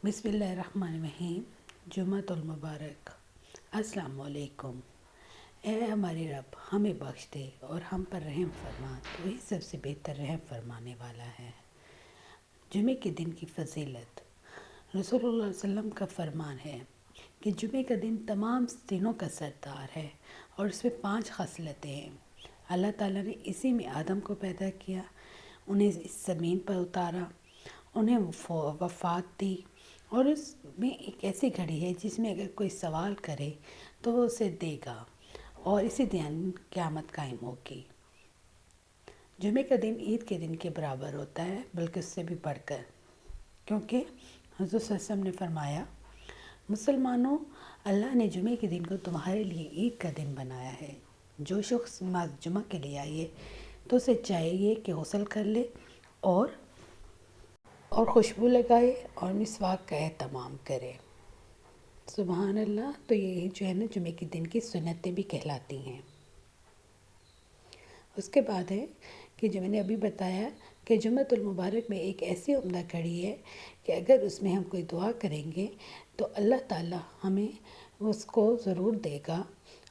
بسم اللہ الرحمن الرحیم۔ جمعۃ المبارک۔ السلام علیکم۔ اے ہمارے رب، ہمیں بخش دے اور ہم پر رحم فرما، تو وہی سب سے بہتر رحم فرمانے والا ہے۔ جمعے کے دن کی فضیلت۔ رسول اللہ علیہ وسلم کا فرمان ہے کہ جمعے کا دن تمام دنوں کا سردار ہے اور اس میں 5 خصلتیں ہیں۔ اللہ تعالیٰ نے اسی میں آدم کو پیدا کیا، انہیں اس زمین پر اتارا، انہیں وفات دی، اور اس میں ایک ایسی گھڑی ہے جس میں اگر کوئی سوال کرے تو وہ اسے دے گا، اور اسی دن قیامت قائم ہوگی۔ جمعے کا دن عید کے دن کے برابر ہوتا ہے، بلکہ اس سے بھی بڑھ کر، کیونکہ حضور صلی اللہ علیہ وسلم نے فرمایا، مسلمانوں، اللہ نے جمعے کے دن کو تمہارے لیے عید کا دن بنایا ہے۔ جو شخص نماز جمعہ کے لیے آئیے تو اسے چاہیے کہ غسل کر لے اور خوشبو لگائے اور مسواک کا اہتمام کرے۔ سبحان اللہ۔ تو یہ جو ہے نا جمعے کے دن کی سنتیں بھی کہلاتی ہیں۔ اس کے بعد ہے کہ جو میں نے ابھی بتایا کہ جمعۃ المبارک میں ایک ایسی عمدہ گھڑی ہے کہ اگر اس میں ہم کوئی دعا کریں گے تو اللہ تعالیٰ ہمیں اس کو ضرور دے گا،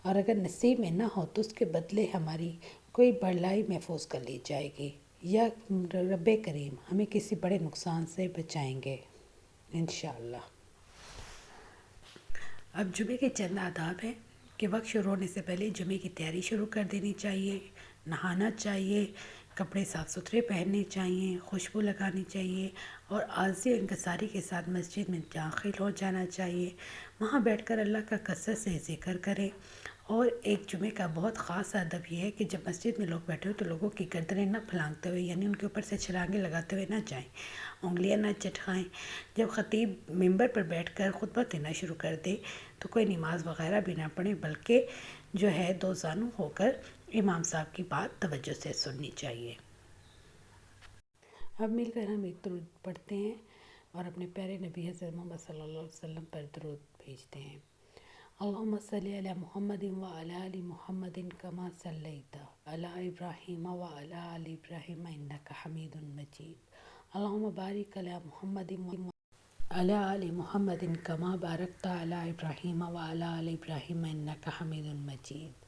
اور اگر نصیب میں نہ ہو تو اس کے بدلے ہماری کوئی بڑائی محفوظ کر لی جائے گی، یا رب کریم ہمیں کسی بڑے نقصان سے بچائیں گے انشاءاللہ۔ اب جمعے کے چند آداب ہیں کہ وقت شروع ہونے سے پہلے جمعے کی تیاری شروع کر دینی چاہیے، نہانا چاہیے، کپڑے صاف ستھرے پہننے چاہیے، خوشبو لگانی چاہیے، اور عاجزی و انکساری کے ساتھ مسجد میں داخل ہو جانا چاہیے۔ وہاں بیٹھ کر اللہ کا کثرت سے ذکر کریں۔ اور ایک جمعے کا بہت خاص ادب یہ ہے کہ جب مسجد میں لوگ بیٹھے ہو تو لوگوں کی گردنیں نہ پھلانگتے ہوئے، یعنی ان کے اوپر سے چھلانگیں لگاتے ہوئے نہ جائیں، انگلیاں نہ چٹکائیں۔ جب خطیب ممبر پر بیٹھ کر خطبہ دینا شروع کر دے تو کوئی نماز وغیرہ بھی نہ پڑھیں، بلکہ جو ہے دو زانو ہو کر امام صاحب کی بات توجہ سے سننی چاہیے۔ اب مل کر ہم ایک درود پڑھتے ہیں اور اپنے پیارے نبی حضرت محمد صلی اللہ علیہ وسلم پر درود بھیجتے ہیں۔ اللہم صلی علی محمد وعلی آل محمد کما صلیت علی ابراہیم وعلی آل ابراہیم انک حمید مجید۔ اللہم بارک علی محمد وعلی آل محمد کما بارکت علی ابراہیم وعلی آل ابراہیم انک حمید مجید۔